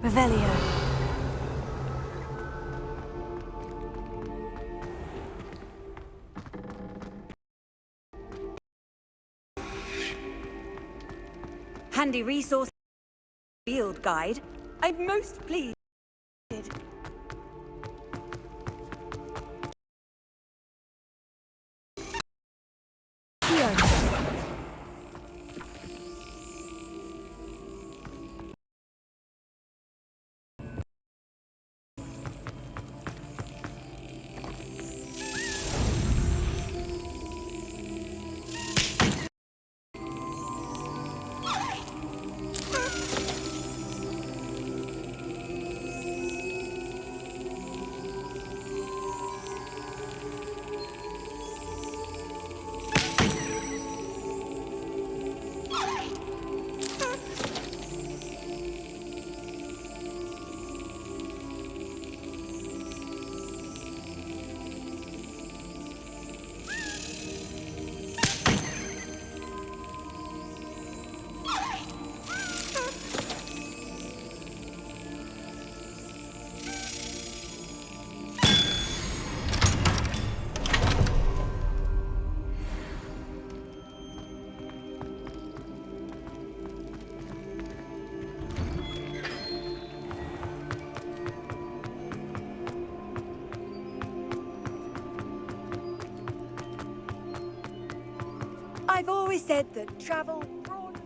Revelio. Handy resource field guide. I'm most pleased. I've always said that travel broad.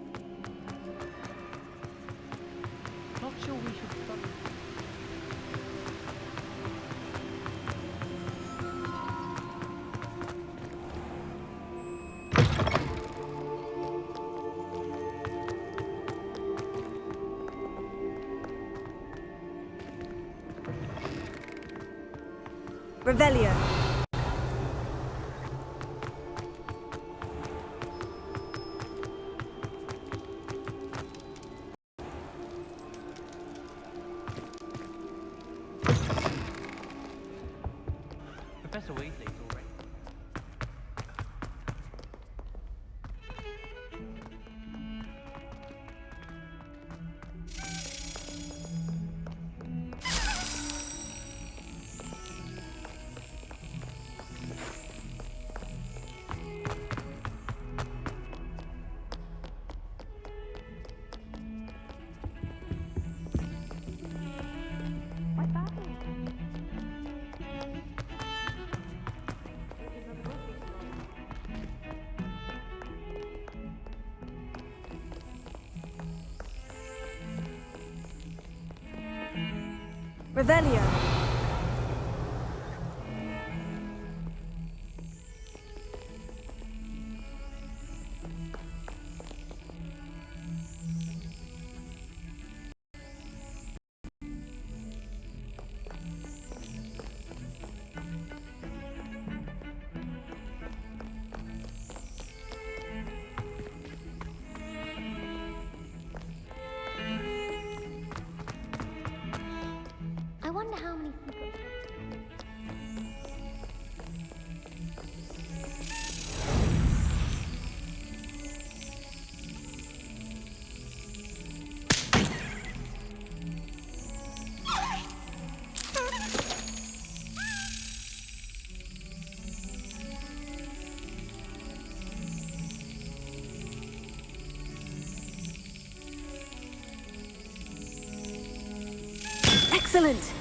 Not sure we should stop. Revelio. Professor Weasley's already. Revelio. I wonder how many secrets. Excellent.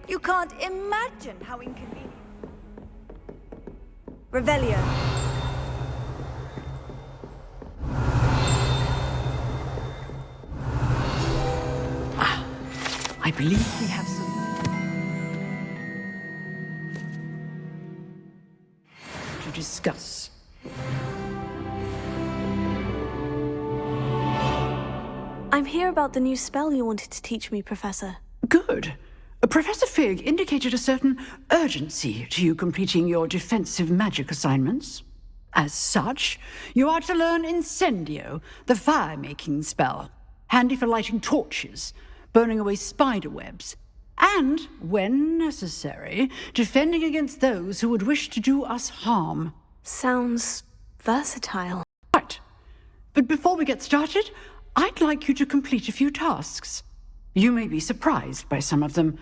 You can't imagine how inconvenient. Revelio. I believe we have some. discuss. I'm here about the new spell you wanted to teach me, Professor. Good. Professor Fig indicated a certain urgency to you completing your defensive magic assignments. As such, you are to learn Incendio, the fire-making spell, handy for lighting torches, burning away spider webs, and, when necessary, defending against those who would wish to do us harm. Sounds versatile. Right. But before we get started, I'd like you to complete a few tasks. You may be surprised by some of them.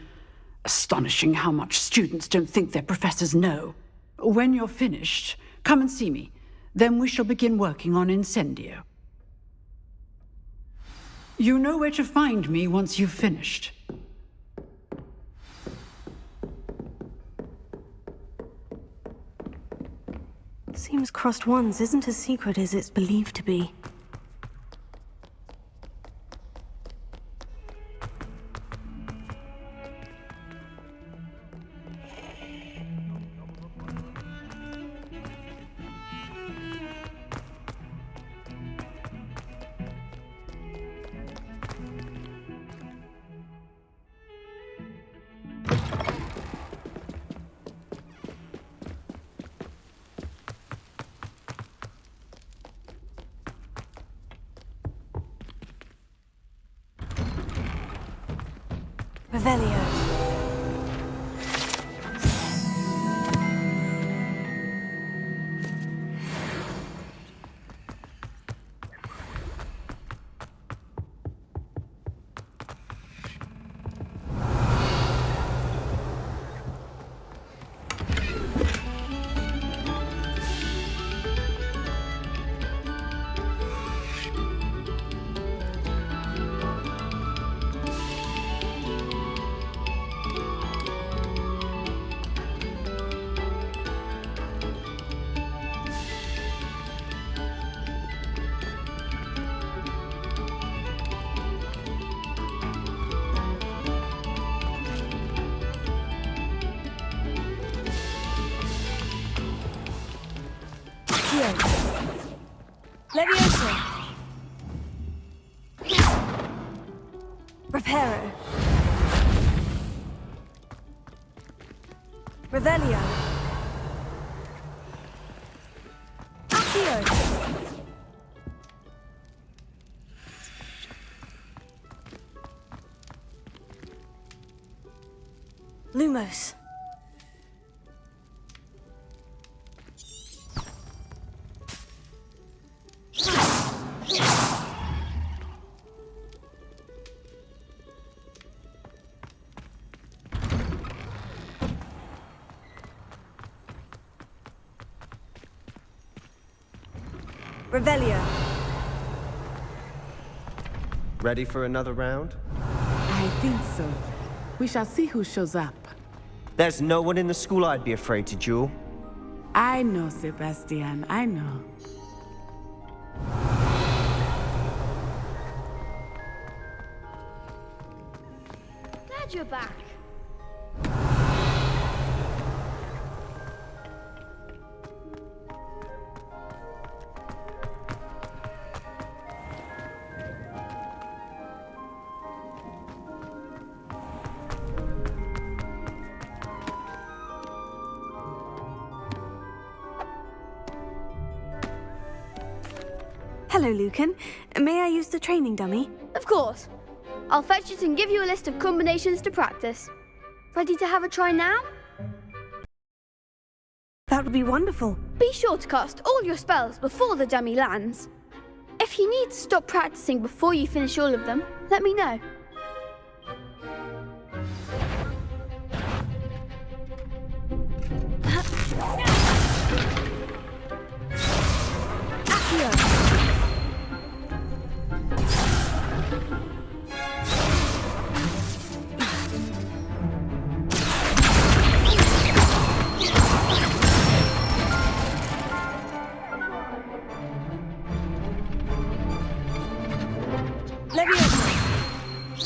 Astonishing how much students don't think their professors know. When you're finished, come and see me. Then we shall begin working on Incendio. You know where to find me once you've finished. Seems crossed wands isn't as secret as it's believed to be. Revelio. Levioso. Reparo. Revelio. Accio. Lumos. Revelio. Ready for another round? I think so. We shall see who shows up. There's no one in the school I'd be afraid to duel. I know, Sebastian, I know. Glad you're back. Hello, Lucan. May I use the training dummy? Of course. I'll fetch it and give you a list of combinations to practice. Ready to have a try now? That would be wonderful. Be sure to cast all your spells before the dummy lands. If you need to stop practicing before you finish all of them, let me know. Accio. Leviosa.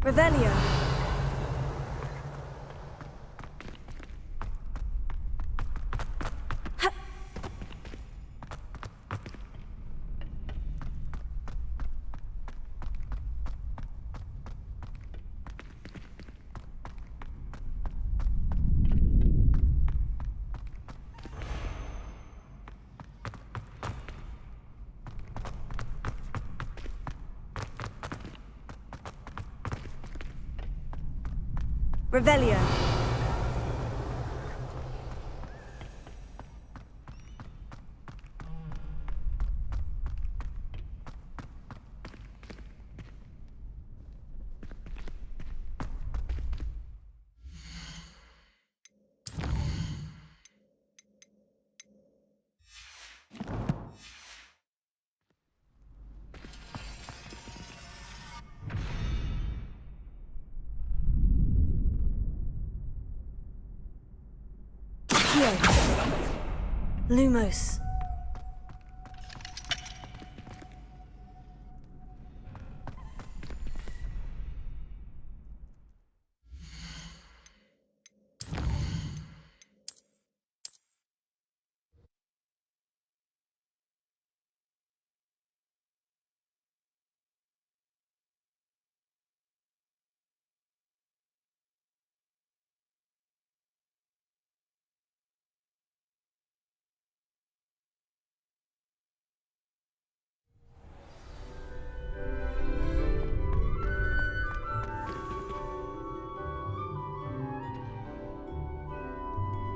Revelio. Revelio. Lumos.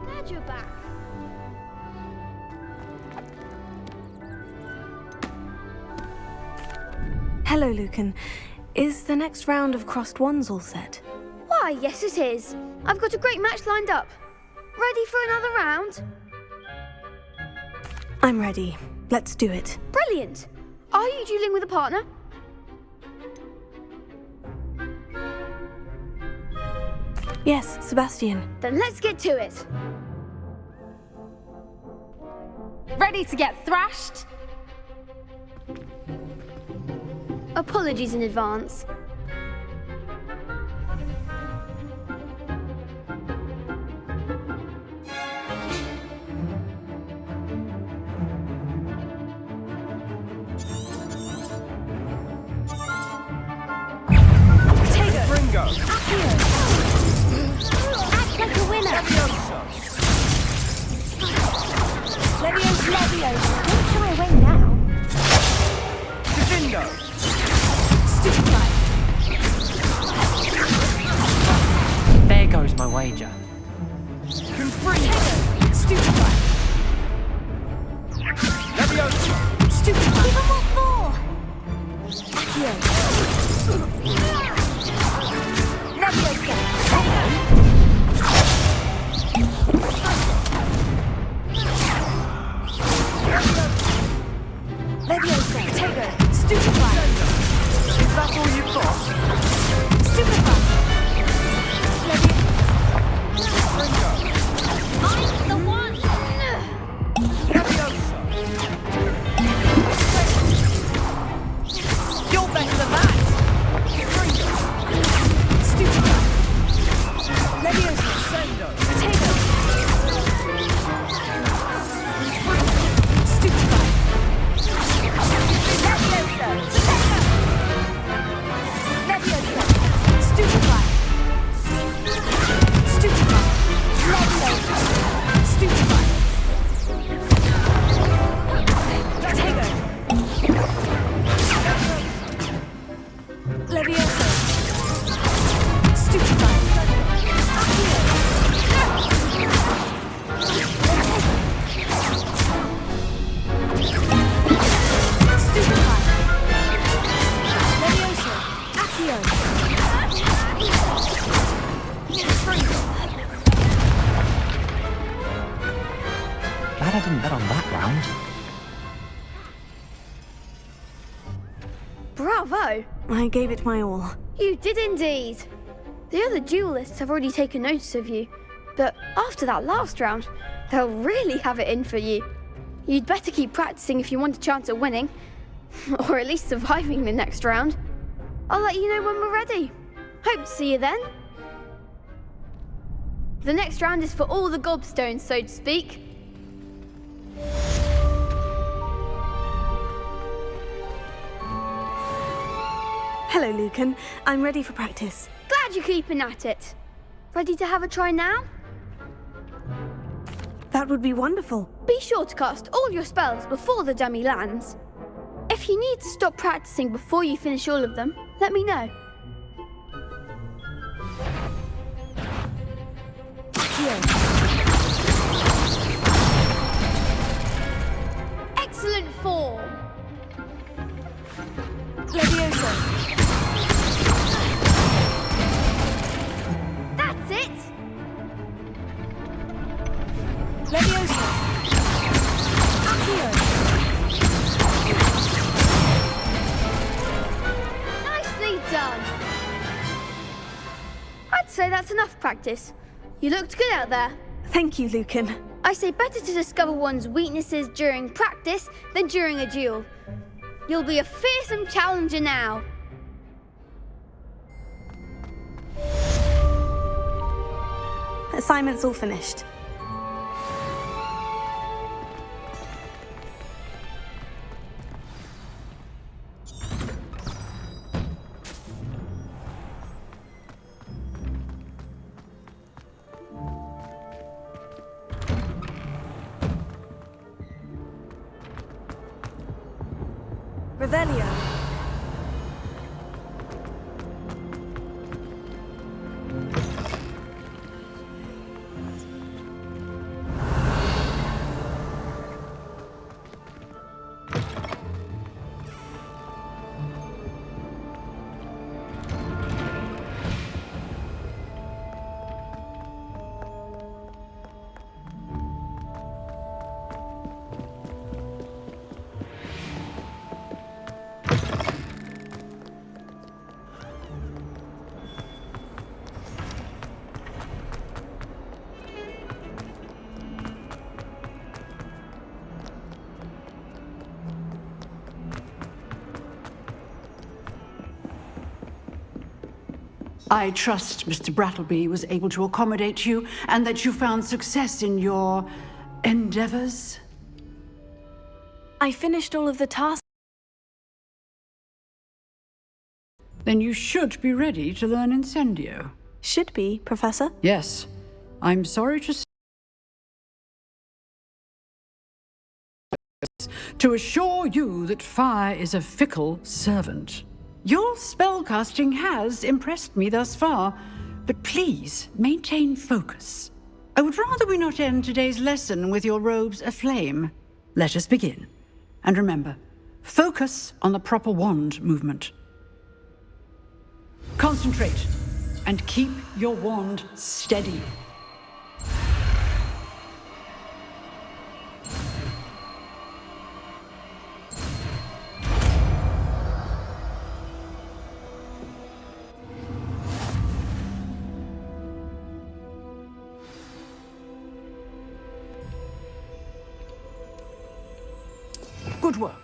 Glad you're back. Hello, Lucan. Is the next round of crossed wands all set? Why, yes it is. I've got a great match lined up. Ready for another round? I'm ready. Let's do it. Brilliant. Are you dueling with a partner? Yes, Sebastian. Then let's get to it. Ready to get thrashed? Apologies in advance. Ringo! Act like a winner. Levio's Leviosa. Don't shy away now. Bingo! There goes my wager. Stupefy! Leviosa! Stupefy. Give him what for. Leviosa. Tego. Stupefy. Is that all you've got? Stupefy. Ringo! I'm the one. Leviosa! You're better than that! Ringo! Stupefy. Leviosa. Sendo! Tego. Stupefy. Leviosa. Leviosa. Stupefy. Stupefy. Leviosa. Stupefy. Tego. Leviosa. Stupefy. Stupefy. Leviosa. Accio. Glad I didn't bet on that round. Bravo! I gave it my all. You did indeed. The other duelists have already taken notice of you, but after that last round, they'll really have it in for you. You'd better keep practicing if you want a chance at winning, or at least surviving the next round. I'll let you know when we're ready. Hope to see you then. The next round is for all the gobstones, so to speak. Hello, Lucan. I'm ready for practice. Glad you're keeping at it. Ready to have a try now? That would be wonderful. Be sure to cast all your spells before the dummy lands. If you need to stop practicing before you finish all of them, let me know. Excellent form. Leviosa. That's it. Leviosa. Accio. Nicely done. I'd say that's enough practice. You looked good out there. Thank you, Lucan. I say better to discover one's weaknesses during practice than during a duel. You'll be a fearsome challenger now. Assignment's all finished. Revelio. I trust Mr. Brattleby was able to accommodate you and that you found success in your endeavors. I finished all of the tasks. Then you should be ready to learn Incendio. Should be, Professor. Yes. I'm sorry to assure you that fire is a fickle servant. Your spellcasting has impressed me thus far, but please maintain focus. I would rather we not end today's lesson with your robes aflame. Let us begin. And remember, focus on the proper wand movement. Concentrate and keep your wand steady. Good work.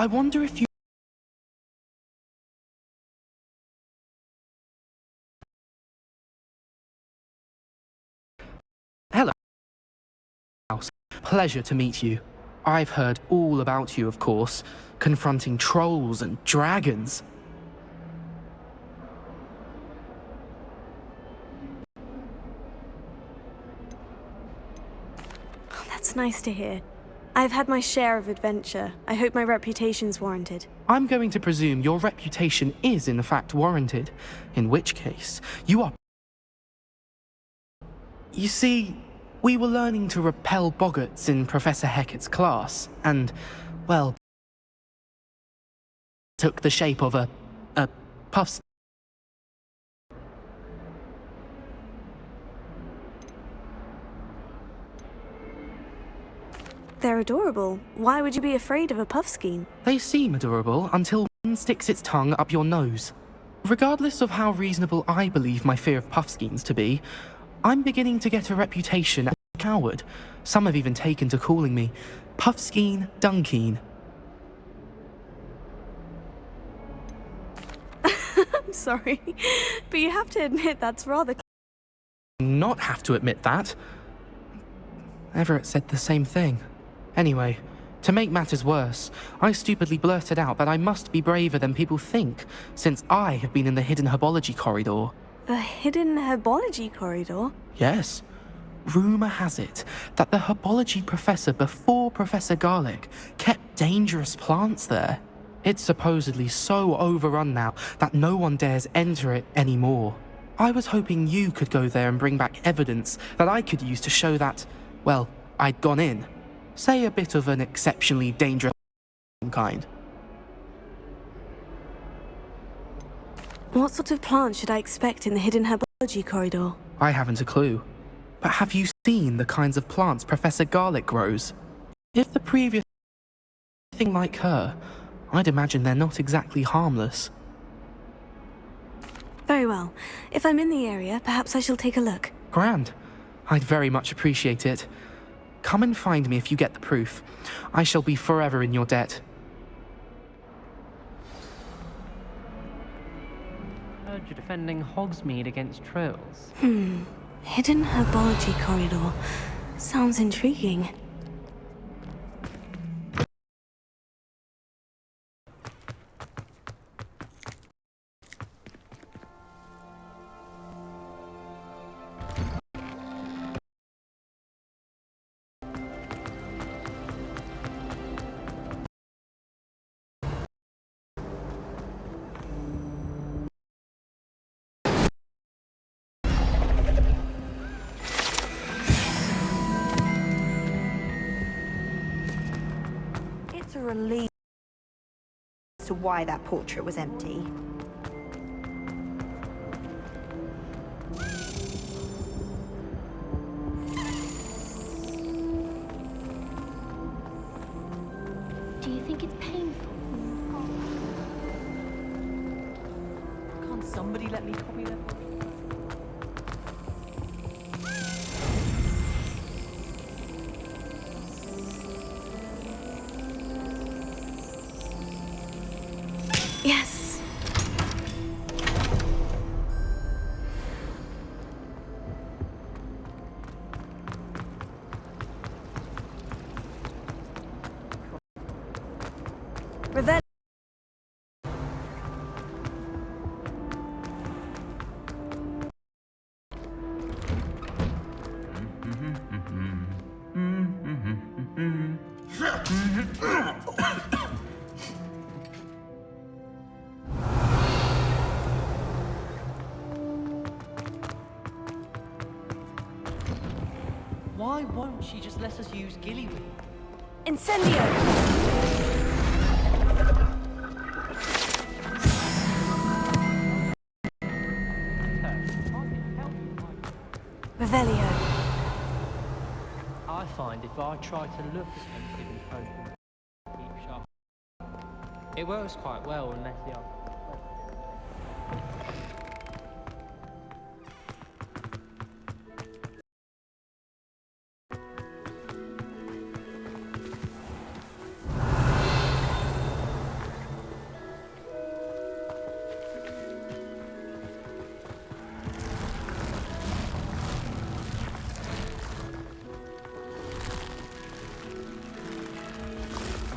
I wonder if you... Hello. Pleasure to meet you. I've heard all about you, of course, confronting trolls and dragons. Oh, that's nice to hear. I've had my share of adventure. I hope my reputation's warranted. I'm going to presume your reputation is in fact warranted, in which case you are... You see, we were learning to repel boggarts in Professor Hecat's class, and, well, took the shape of a puff. They're adorable. Why would you be afraid of a puffskein? They seem adorable until one sticks its tongue up your nose. Regardless of how reasonable I believe my fear of puffskeins to be, I'm beginning to get a reputation as a coward. Some have even taken to calling me Puffskeen Dunkeen. I'm sorry, but you have to admit that's rather... Not have to admit that. Everett said the same thing. Anyway, to make matters worse, I stupidly blurted out that I must be braver than people think, since I have been in the hidden herbology corridor. The hidden herbology corridor? Yes. Rumour has it that the herbology professor before Professor Garlic kept dangerous plants there. It's supposedly so overrun now that no one dares enter it anymore. I was hoping you could go there and bring back evidence that I could use to show that, well, I'd gone in. Say a bit of an exceptionally dangerous kind. What sort of plant should I expect in the hidden herbology corridor? I haven't a clue. But have you seen the kinds of plants Professor Garlic grows? If the previous thing like her, I'd imagine they're not exactly harmless. Very well. If I'm in the area, perhaps I shall take a look. Grand. I'd very much appreciate it. Come and find me if you get the proof. I shall be forever in your debt. Heard you're defending Hogsmeade against trolls. Hidden herbology corridor. Sounds intriguing. It's a relief as to why that portrait was empty. Do you think it's painful? Can't somebody let me copy that? Yes. Revel. Why won't she just let us use gillyweed? Incendio. Revelio. I find if I try to look at something and potion, keep sharp. It works quite well unless the other.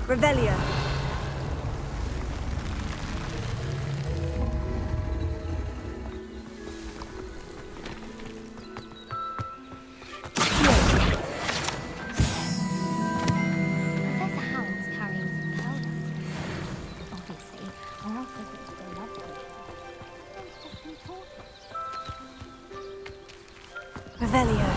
Revelio. Professor Howard's carrying some pearl dust. Obviously, or else they put it to the love potion. It's just important. Revelio.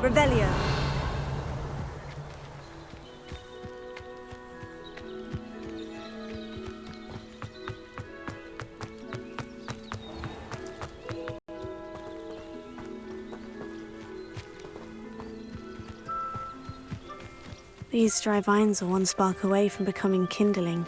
Revelio. These dry vines are one spark away from becoming kindling.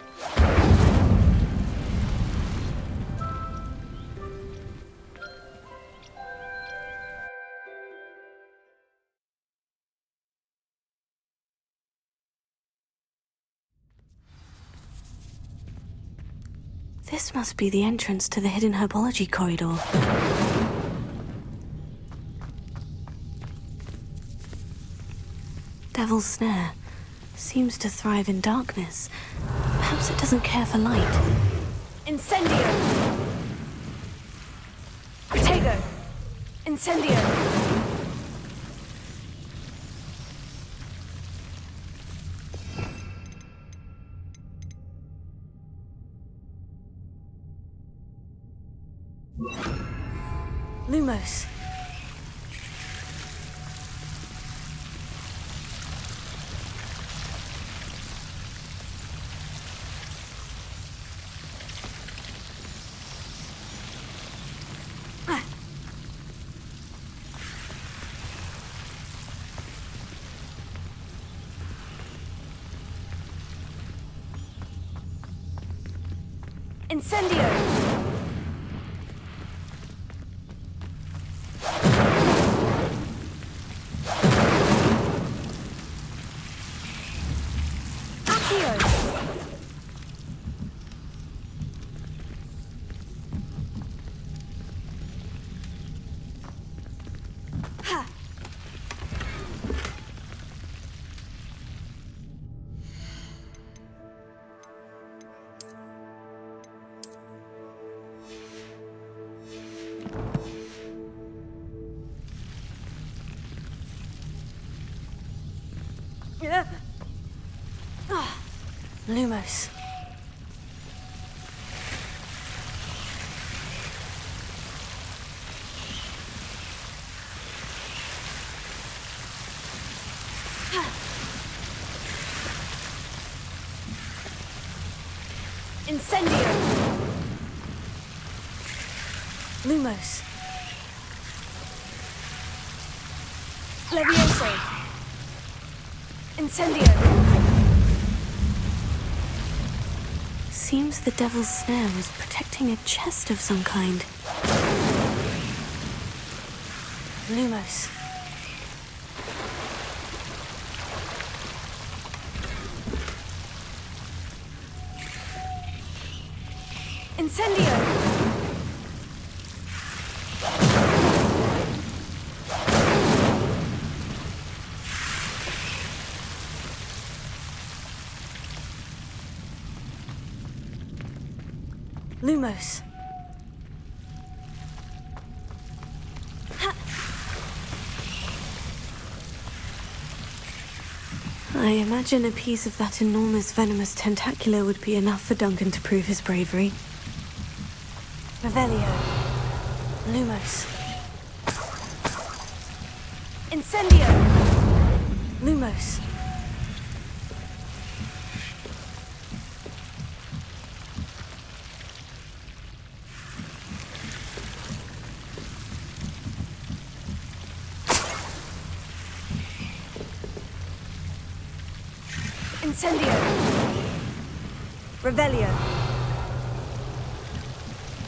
This must be the entrance to the hidden herbology corridor. Devil's Snare seems to thrive in darkness. Perhaps it doesn't care for light. Incendio! Protego! Incendio! Lumos. Incendio! Lumos. Incendio. Lumos. Levioso. Incendio. Seems the Devil's Snare was protecting a chest of some kind. Lumos. Incendio! Lumos. I imagine a piece of that enormous venomous tentacular would be enough for Duncan to prove his bravery. Revelio. Lumos. Incendio. Lumos. Incendio. Revelio.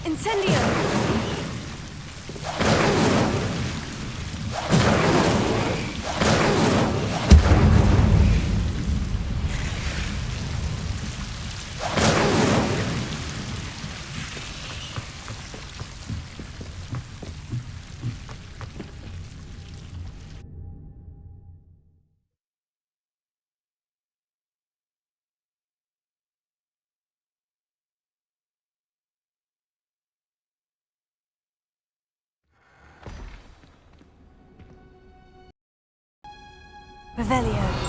Incendio. Revelio.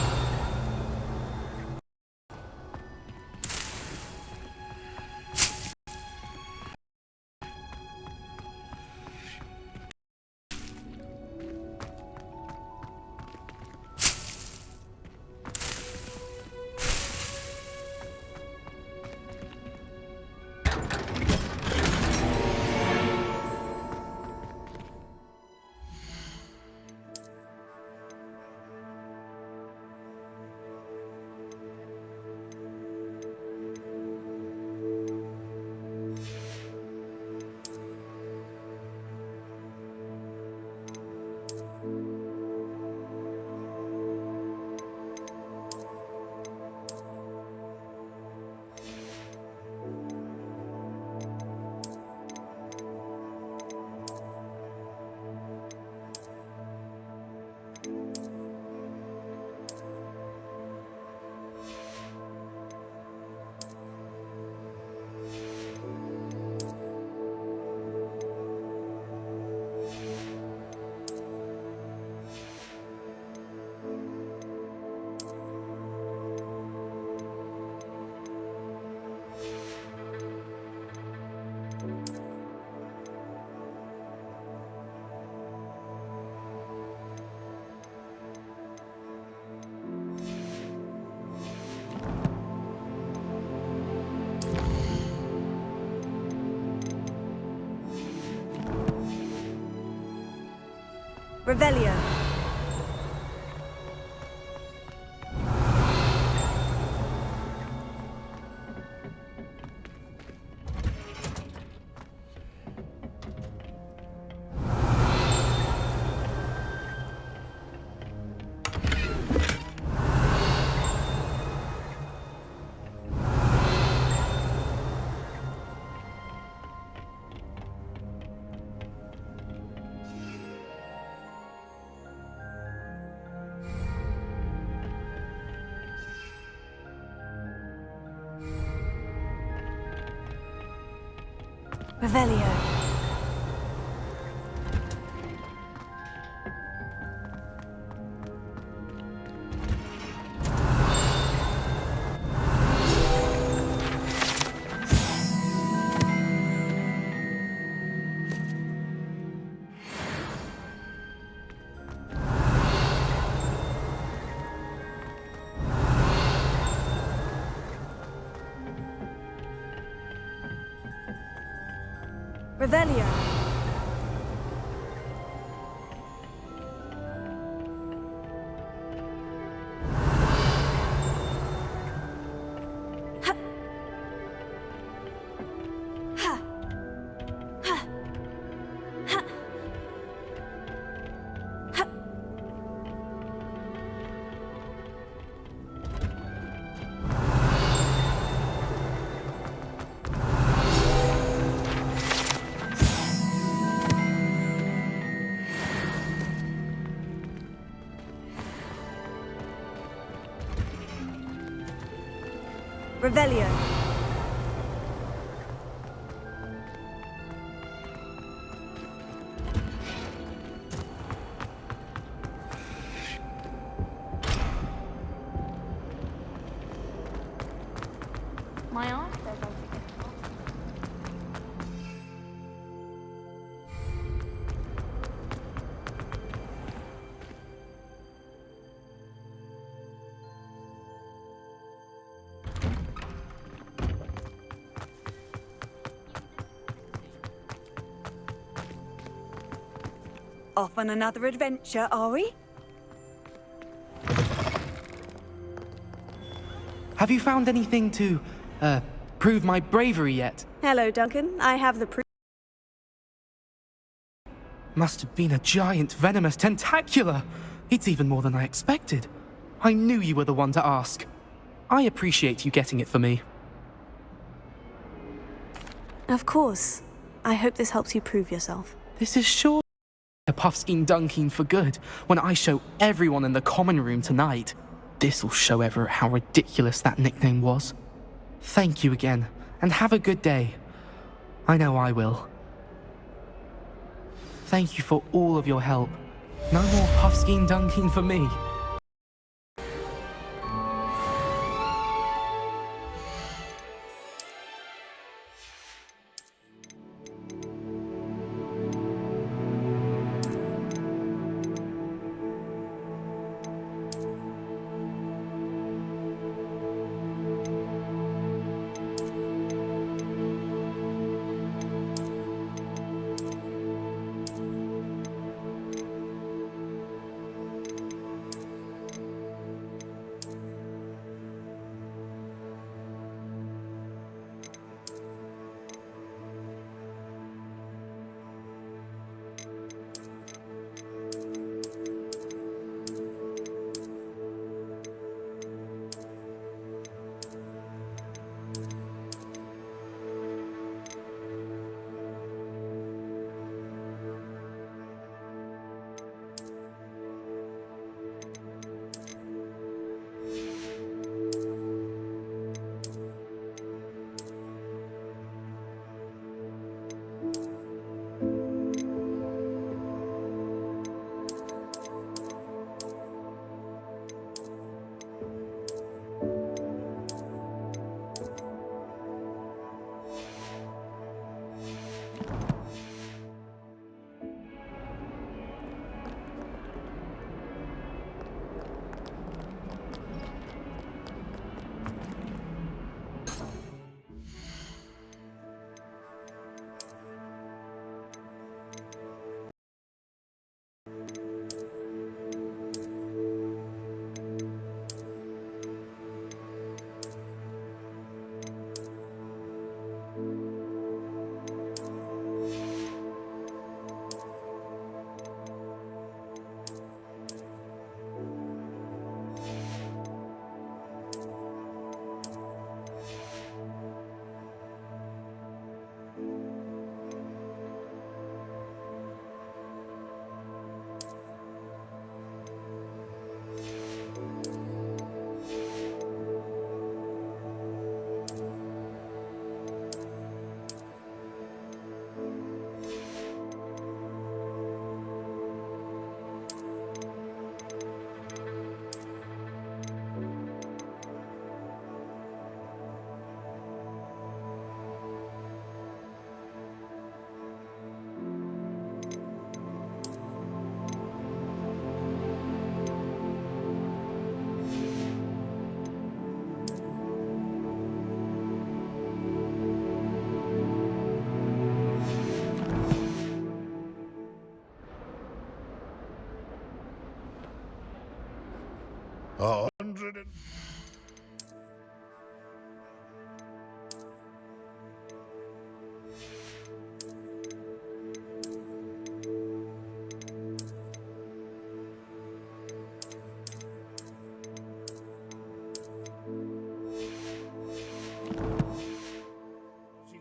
Revelio. Revelio. Revelio. Revelio. Off on another adventure, are we? Have you found anything to, prove my bravery yet? Hello, Duncan. I have the proof. Must have been a giant venomous tentacula. It's even more than I expected. I knew you were the one to ask. I appreciate you getting it for me. Of course. I hope this helps you prove yourself. This is sure a Puffskein Dunkin for good when I show everyone in the common room tonight. This'll show Everett how ridiculous that nickname was. Thank you again, and have a good day. I know I will. Thank you for all of your help. No more Puffskein Dunkin for me.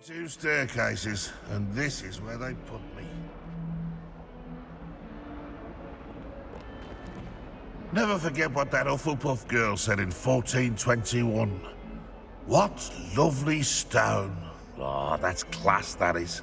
Two staircases, and this is where they put me. Never forget what that Hufflepuff girl said in 1421. What lovely stone. Oh, that's class, that is.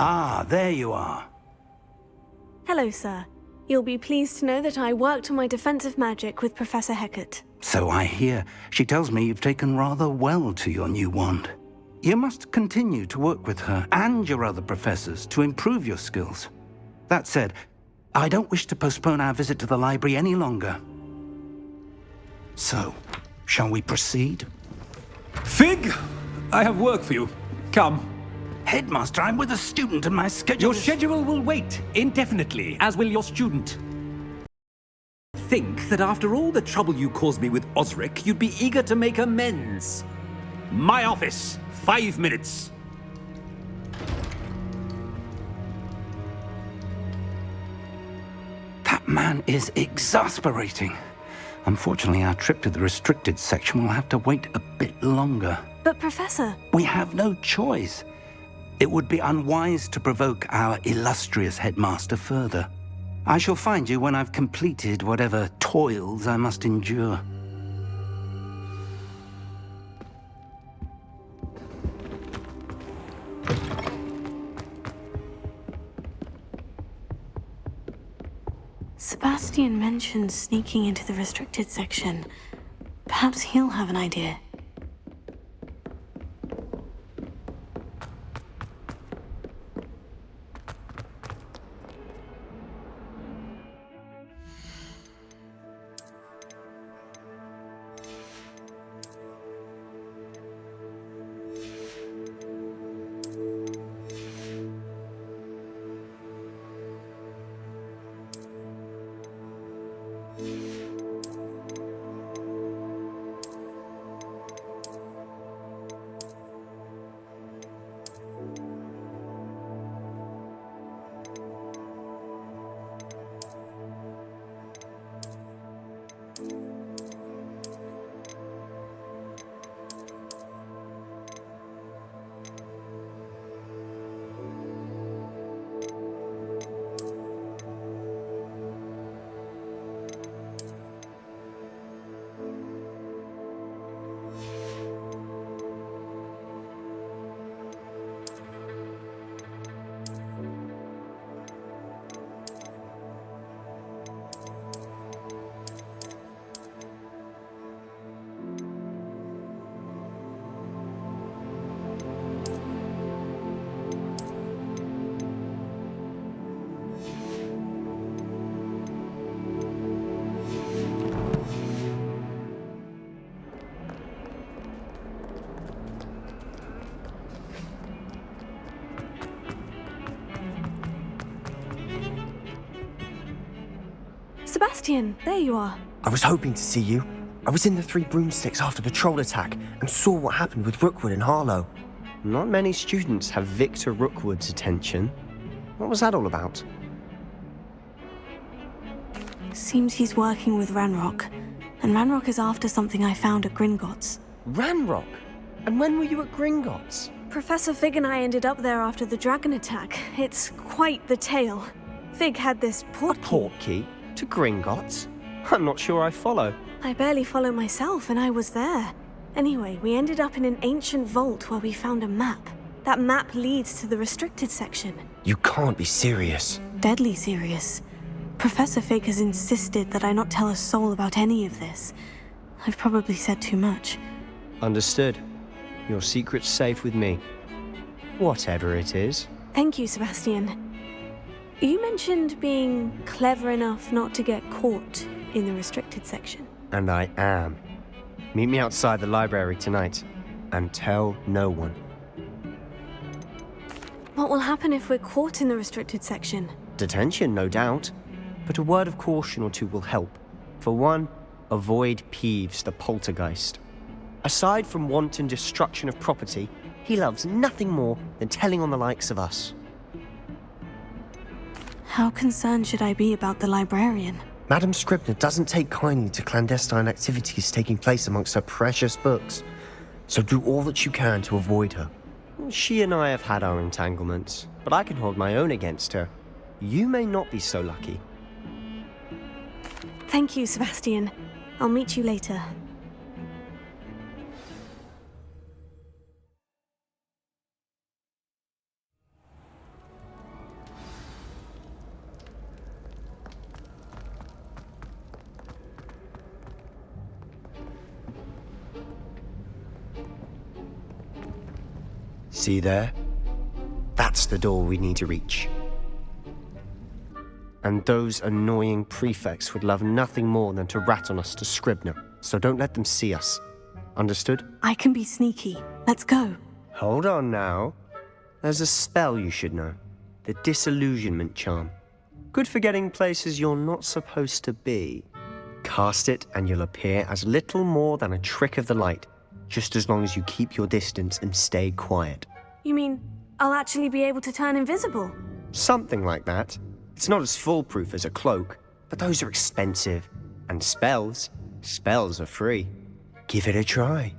Ah, there you are. Hello, sir. You'll be pleased to know that I worked on my defensive magic with Professor Hecat. So I hear. She tells me you've taken rather well to your new wand. You must continue to work with her and your other professors to improve your skills. That said, I don't wish to postpone our visit to the library any longer. So, shall we proceed? Fig! I have work for you. Come. Headmaster, I'm with a student and my schedule Your schedule will wait indefinitely, as will your student. Think that after all the trouble you caused me with Osric, you'd be eager to make amends. My office, 5 minutes. That man is exasperating. Unfortunately, our trip to the restricted section will have to wait a bit longer. But, Professor... We have no choice. It would be unwise to provoke our illustrious headmaster further. I shall find you when I've completed whatever toils I must endure. Sebastian mentioned sneaking into the restricted section. Perhaps he'll have an idea. Sebastian, there you are. I was hoping to see you. I was in the Three Broomsticks after the troll attack and saw what happened with Rookwood and Harlow. Not many students have Victor Rookwood's attention. What was that all about? Seems he's working with Ranrock. And Ranrock is after something I found at Gringotts. Ranrock? And when were you at Gringotts? Professor Fig and I ended up there after the dragon attack. It's quite the tale. Fig had this portkey. A portkey? To Gringotts? I'm not sure I follow. I barely follow myself, and I was there. Anyway, we ended up in an ancient vault where we found a map. That map leads to the restricted section. You can't be serious. Deadly serious. Professor Fig has insisted that I not tell a soul about any of this. I've probably said too much. Understood. Your secret's safe with me. Whatever it is. Thank you, Sebastian. You mentioned being clever enough not to get caught in the restricted section. And I am. Meet me outside the library tonight, and tell no one. What will happen if we're caught in the restricted section? Detention, no doubt. But a word of caution or two will help. For one, avoid Peeves, the poltergeist. Aside from wanton destruction of property, he loves nothing more than telling on the likes of us. How concerned should I be about the librarian? Madam Scribner doesn't take kindly to clandestine activities taking place amongst her precious books, so do all that you can to avoid her. She and I have had our entanglements, but I can hold my own against her. You may not be so lucky. Thank you, Sebastian. I'll meet you later. See there? That's the door we need to reach. And those annoying prefects would love nothing more than to rat on us to Scribner, so don't let them see us. Understood? I can be sneaky. Let's go. Hold on now. There's a spell you should know. The Disillusionment Charm. Good for getting places you're not supposed to be. Cast it and you'll appear as little more than a trick of the light, just as long as you keep your distance and stay quiet. You mean I'll actually be able to turn invisible? Something like that. It's not as foolproof as a cloak, but those are expensive. And spells are free. Give it a try.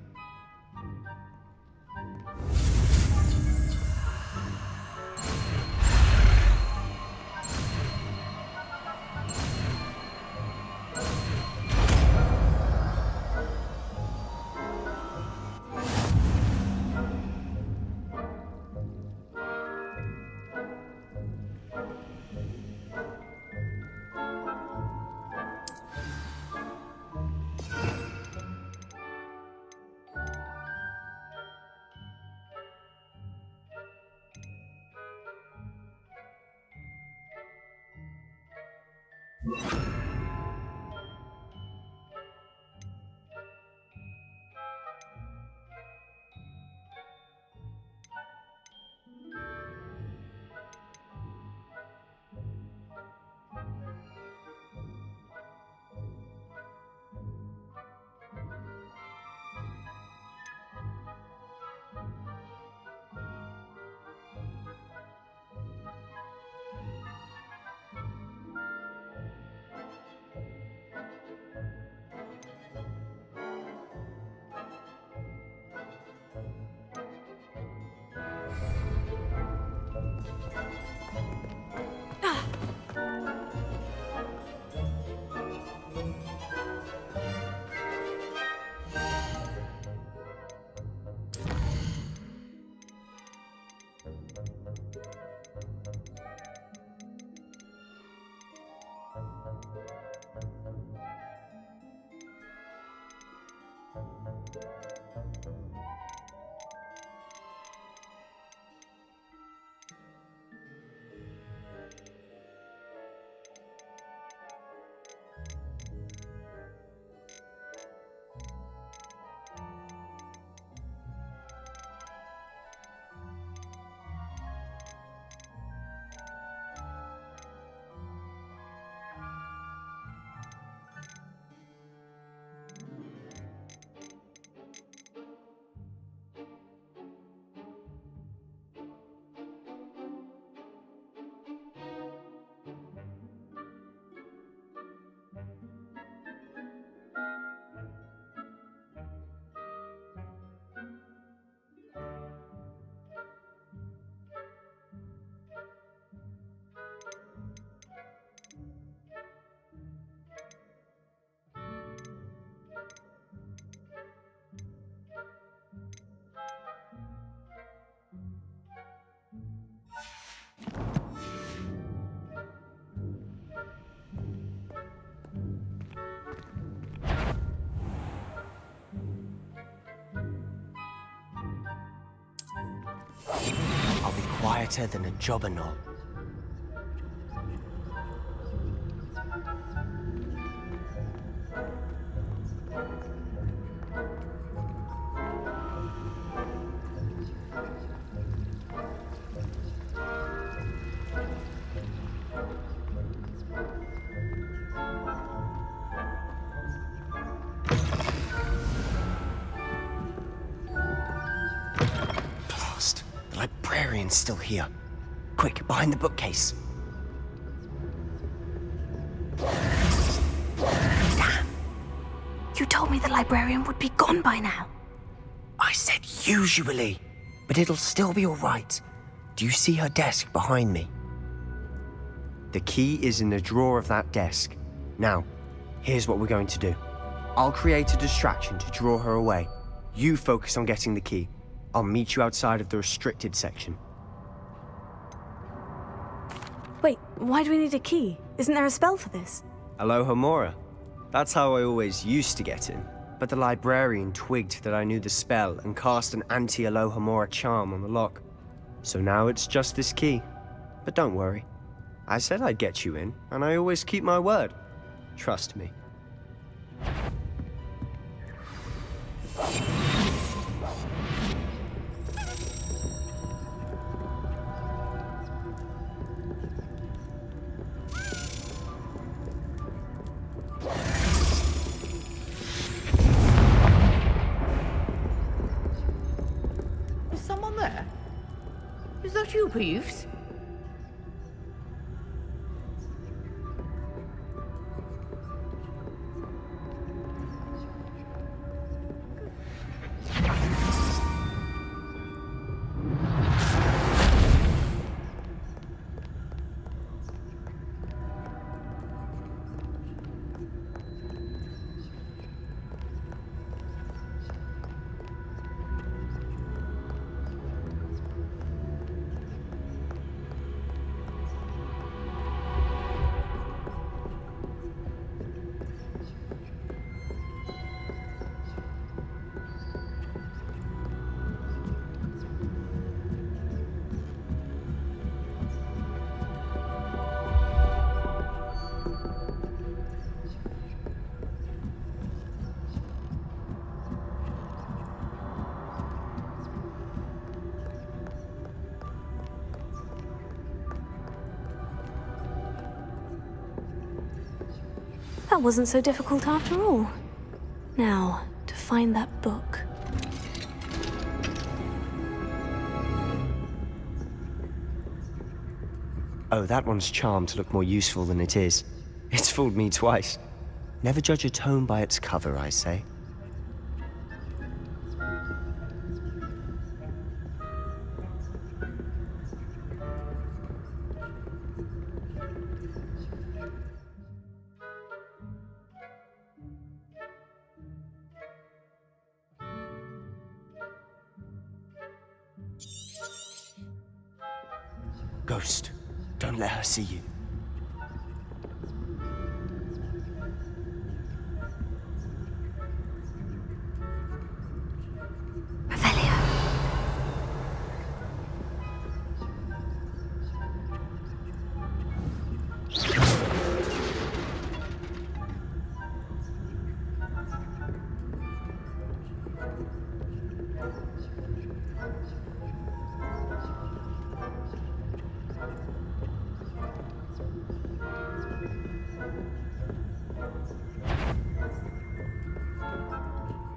I'll be quieter than a jobberknoll. Librarian's still here. Quick, behind the bookcase. Damn. You told me the librarian would be gone by now. I said usually, but it'll still be all right. Do you see her desk behind me? The key is in the drawer of that desk. Now, here's what we're going to do. I'll create a distraction to draw her away. You focus on getting the key. I'll meet you outside of the restricted section. Wait, why do we need a key? Isn't there a spell for this? Aloha Mora. That's how I always used to get in. but the librarian twigged that I knew the spell and cast an anti-Alohomora charm on the lock. So now it's just this key. But don't worry. I said I'd get you in, and I always keep my word. Trust me. Is someone there? Is that you, Peeves? That wasn't so difficult after all. Now, to find that book. Oh, that one's charmed to look more useful than it is. It's fooled me twice. Never judge a tome by its cover, I say. Ghost, don't let her see you.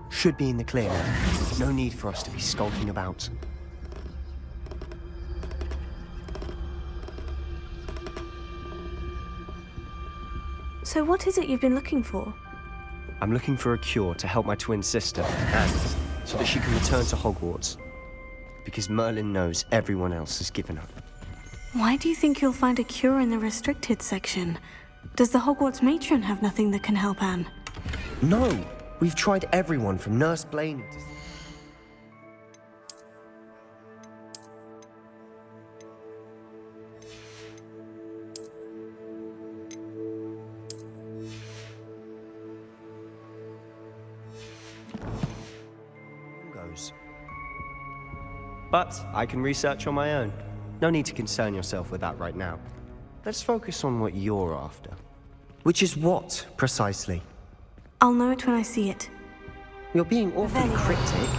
Should be in the clear now. No need for us to be skulking about. So what is it you've been looking for? I'm looking for a cure to help my twin sister, Anne, so that she can return to Hogwarts. Because Merlin knows everyone else has given up. Why do you think you'll find a cure in the restricted section? Does the Hogwarts matron have nothing that can help Anne? No! We've tried everyone from Nurse Blaine to... goes. But I can research on my own. No need to concern yourself with that right now. Let's focus on what you're after. Which is what, precisely? I'll know it when I see it. You're being awfully cryptic.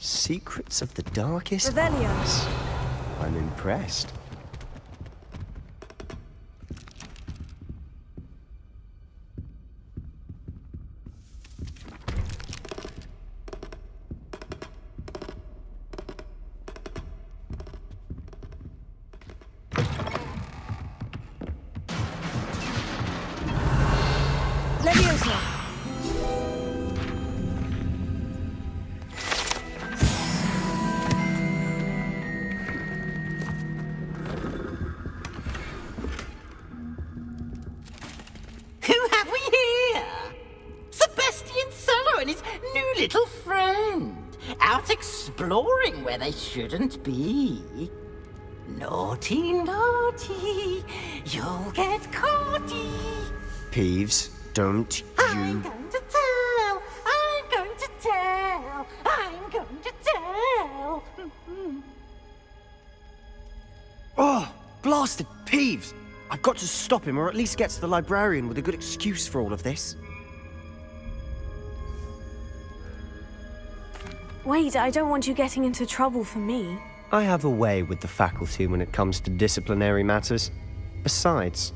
Secrets of the darkest arts. I'm impressed. exploring where they shouldn't be. Naughty, naughty, you'll get caughty. Peeves, don't I'm going to tell, I'm going to tell, I'm going to tell. Oh, blasted Peeves! I've got to stop him, or at least get to the librarian with a good excuse for all of this. Wait, I don't want you getting into trouble for me. I have a way with the faculty when it comes to disciplinary matters. Besides,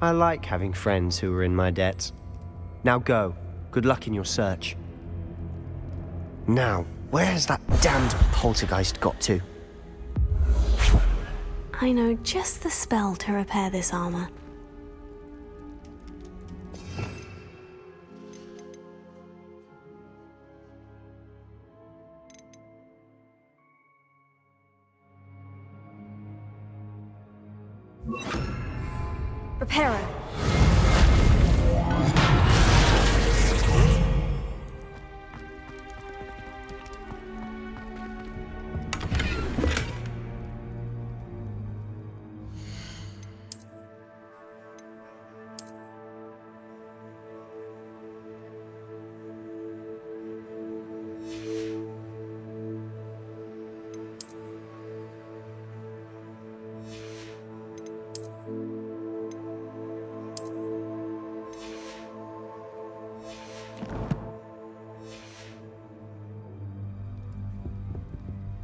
I like having friends who are in my debt. Now go. Good luck in your search. Now, where's that damned poltergeist got to? I know just the spell to repair this armor. Reparo.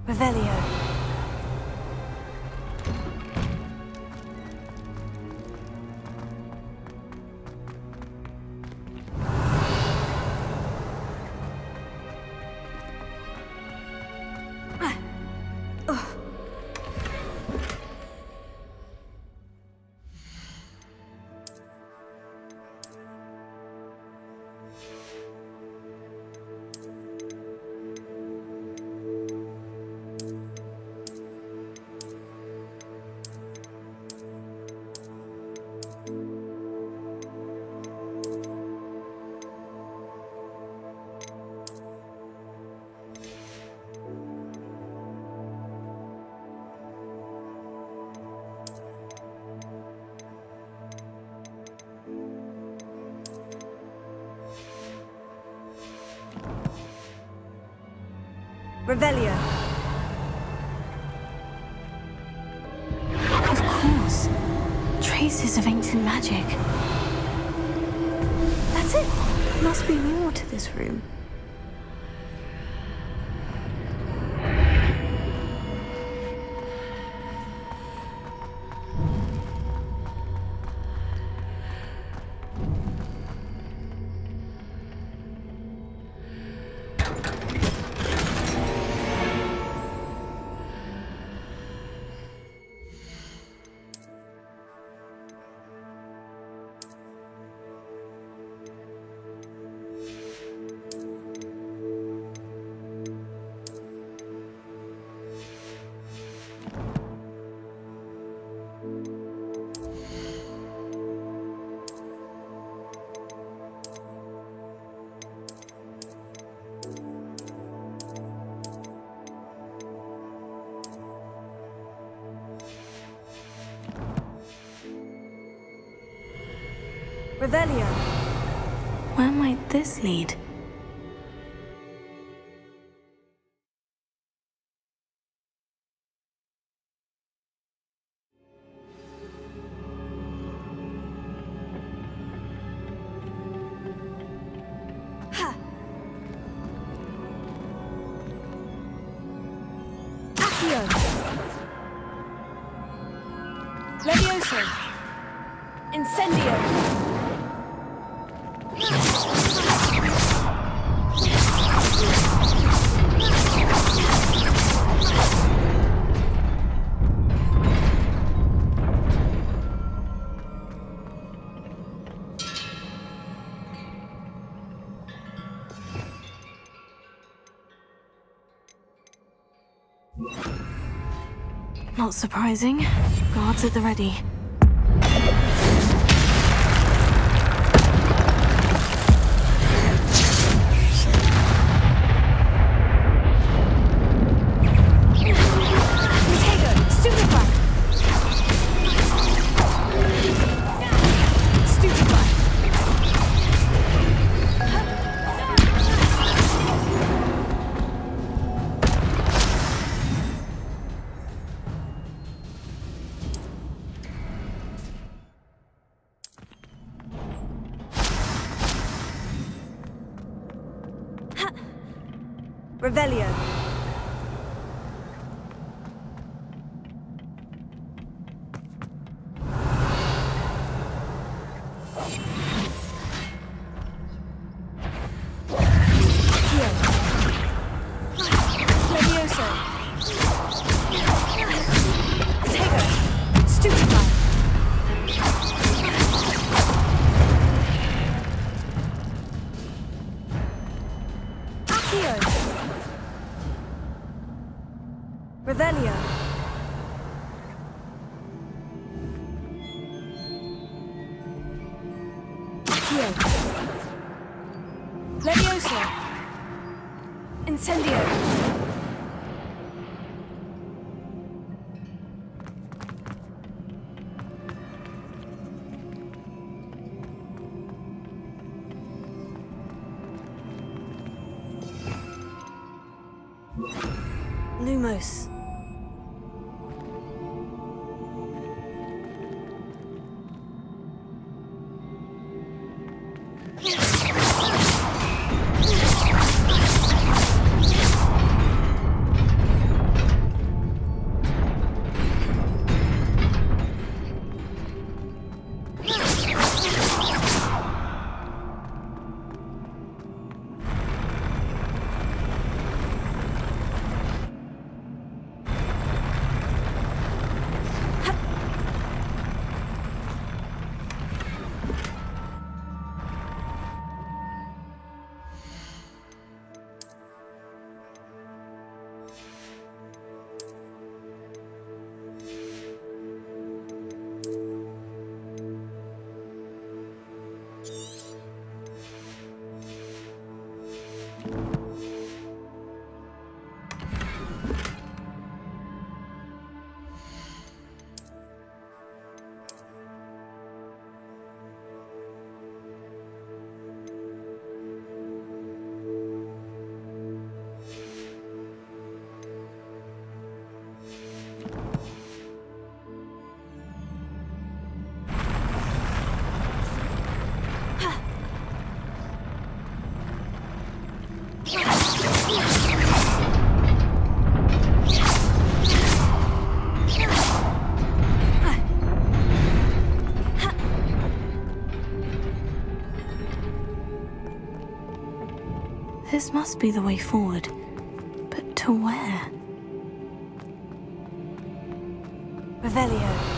Revelio. Revelio. Of course. Traces of ancient magic. That's it. Must be more to this room. Revelio. Where might this lead? Ha! Accio! Levioso! Incendio! Not surprising. Guards at the ready. Revelio. Revelio. Accio. Levioso. Incendio. Lumos. This must be the way forward. But to where? Revelio.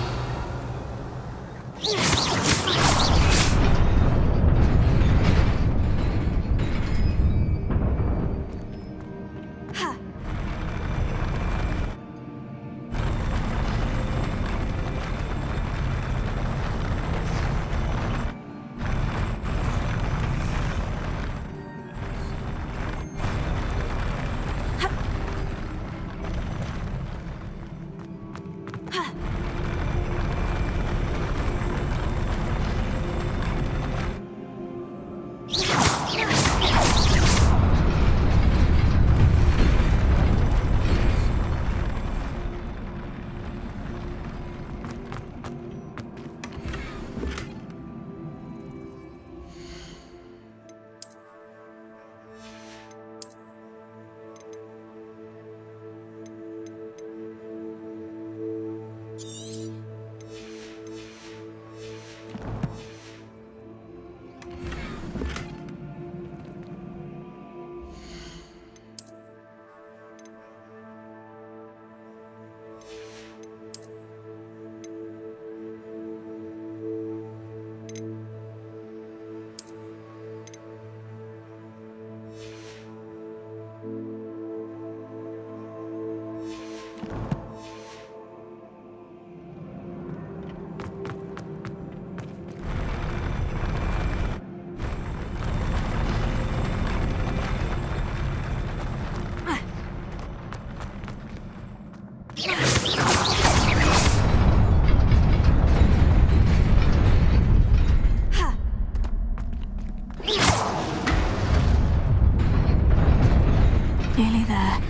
Nearly there.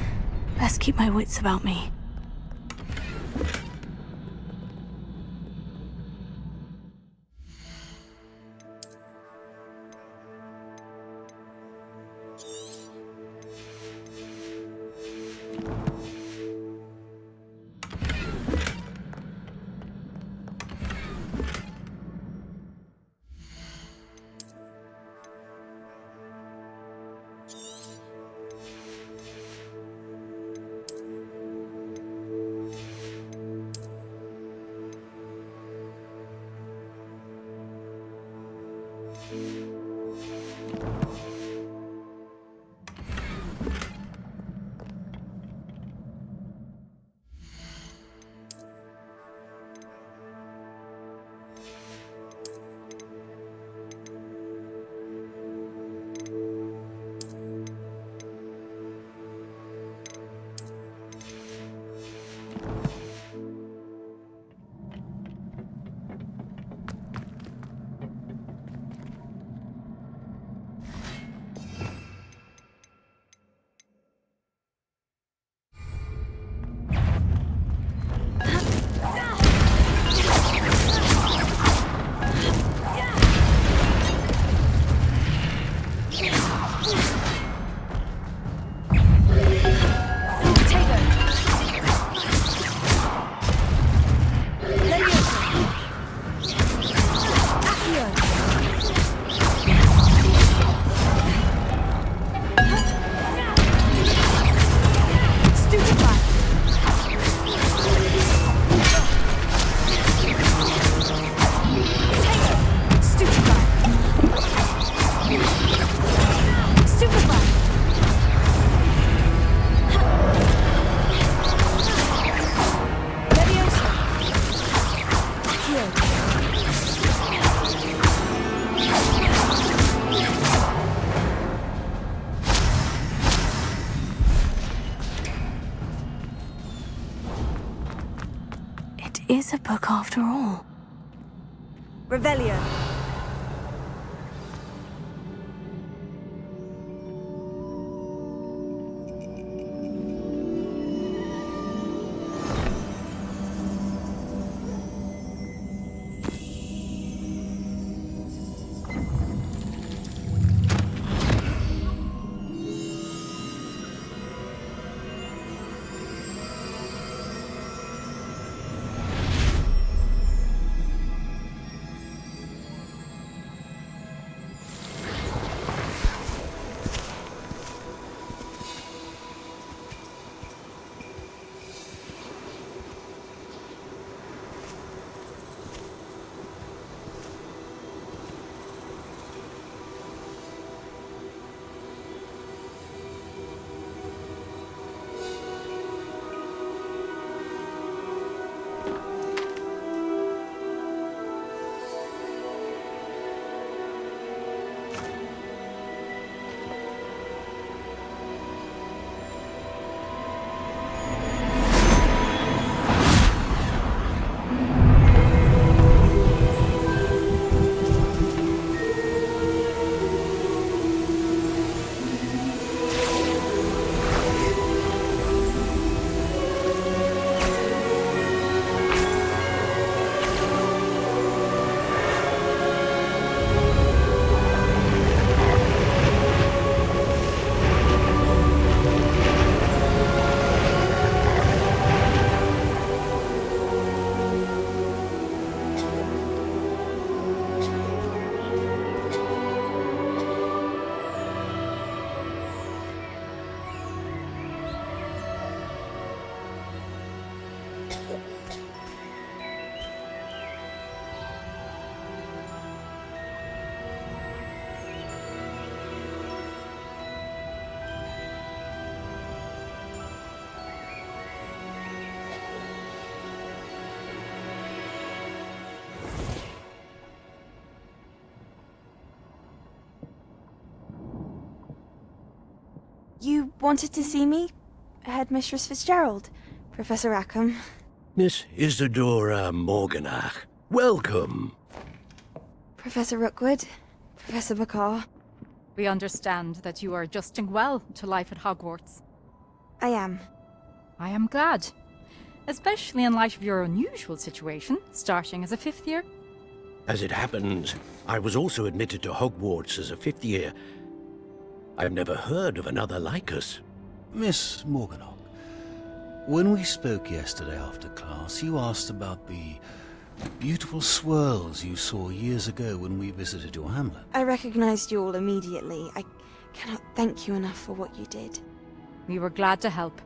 Best keep my wits about me. is a book after all. Revelio. You wanted to see me? Headmistress Fitzgerald, Professor Rackham. Miss Isadora Morganach, welcome. Professor Rookwood, Professor Bakar. We understand that you are adjusting well to life at Hogwarts. I am. I am glad. Especially in light of your unusual situation, starting as a 5th year. As it happens, I was also admitted to Hogwarts as a 5th year. I've never heard of another like us. Miss Morganach, when we spoke yesterday after class, you asked about the beautiful swirls you saw years ago when we visited your hamlet. I recognized you all immediately. I cannot thank you enough for what you did. We were glad to help.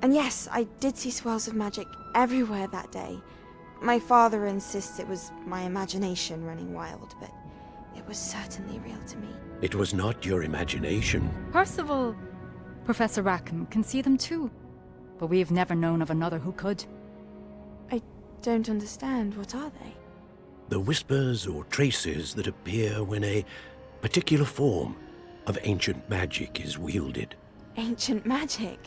And yes, I did see swirls of magic everywhere that day. My father insists it was my imagination running wild, but it was certainly real to me. It was not your imagination. Percival, Professor Rackham can see them too, but we have never known of another who could. I don't understand. What are they? The whispers or traces that appear when a particular form of ancient magic is wielded. Ancient magic?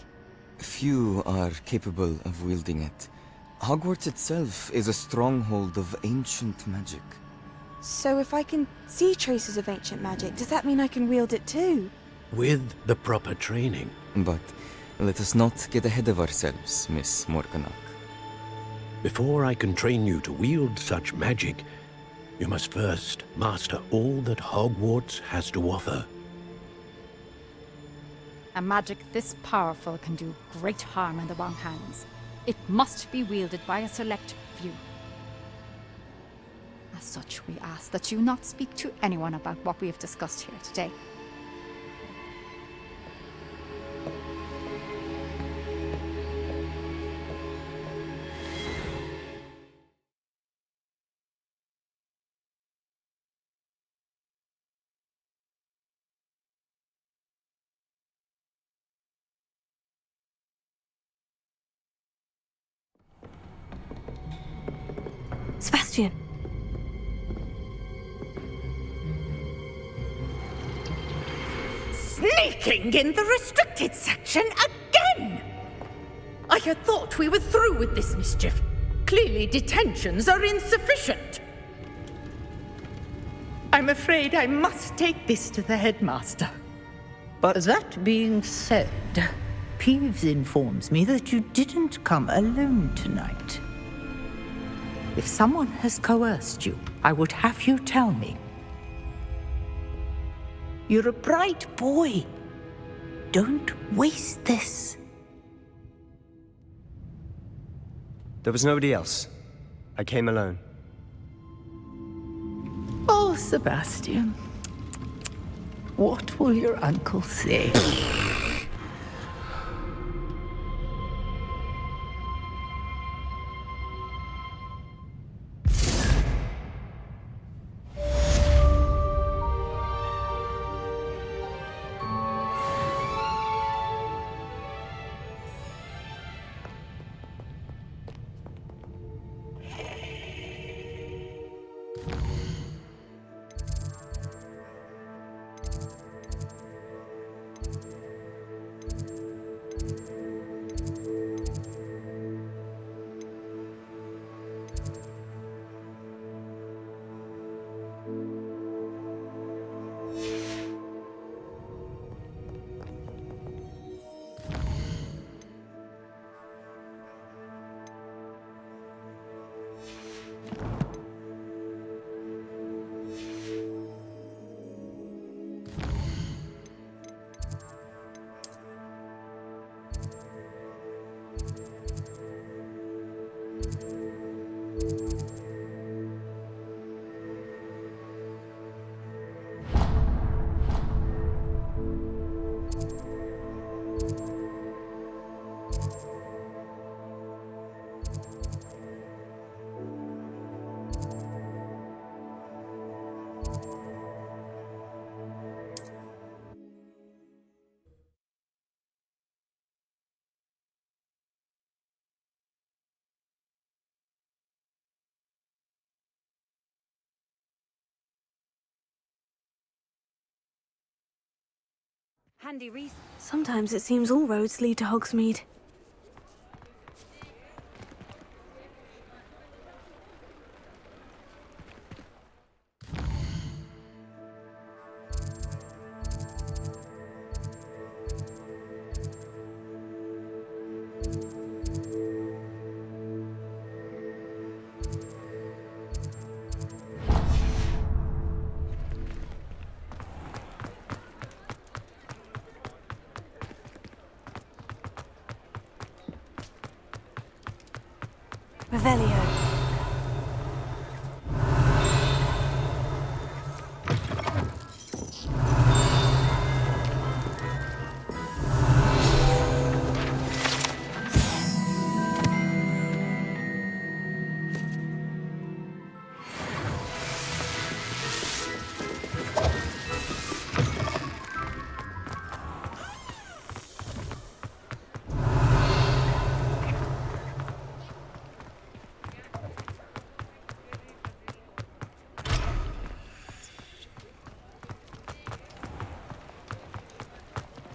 Few are capable of wielding it. Hogwarts itself is a stronghold of ancient magic. So if I can see traces of ancient magic, does that mean I can wield it too? With the proper training. But let us not get ahead of ourselves, Miss Morganach. Before I can train you to wield such magic, you must first master all that Hogwarts has to offer. A magic this powerful can do great harm in the wrong hands. It must be wielded by a select few. As such, we ask that you not speak to anyone about what we have discussed here today. Sebastian! Sneaking in the restricted section again! I had thought we were through with this mischief. Clearly, detentions are insufficient. I'm afraid I must take this to the headmaster. But that being said, Peeves informs me that you didn't come alone tonight. If someone has coerced you, I would have you tell me. You're a bright boy. Don't waste this. There was nobody else. I came alone. Oh, Sebastian. What will your uncle say? Handy reason. Sometimes it seems all roads lead to Hogsmeade. Revelio.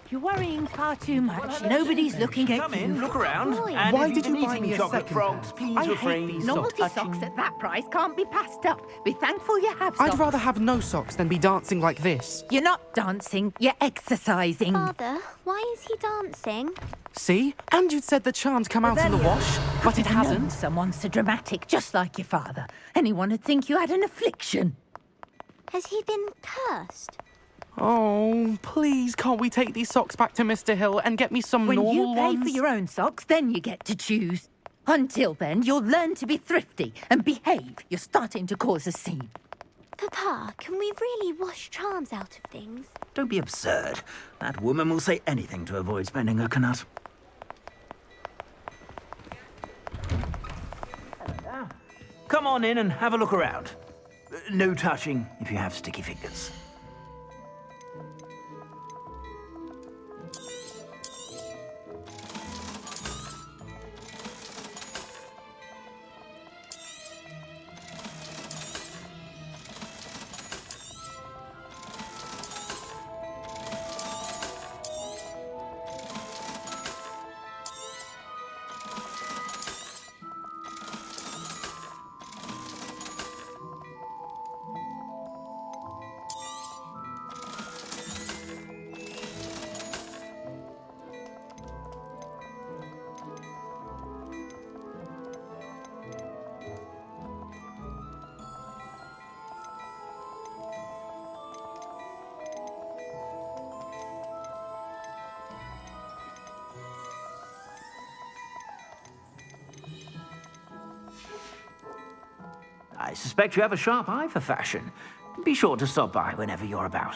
You're worrying far too much. Nobody's looking at you. Come in, look around. Boy. And Why if did you've you been buy eating me a chocolate second frogs, pair? please I refrain. hate novelty socks at that price can't be passed up. Be thankful you have socks. I'd rather have no socks than be dancing like this. You're not dancing, you're exercising. Father, why is he dancing? See? And you'd said the charm'd come out in the wash, but it hasn't. Someone so dramatic, just like your father. Anyone would think you had an affliction. Has he been cursed? Oh, please, can't we take these socks back to Mr. Hill and get me some When normal you pay ones? for your own socks, then you get to choose. Until then, you'll learn to be thrifty and behave. You're starting to cause a scene. Papa, can we really wash charms out of things? Don't be absurd. That woman will say anything to avoid spending her canut. Come on in and have a look around. No touching if you have sticky fingers. I suspect you have a sharp eye for fashion. Be sure to stop by whenever you're about.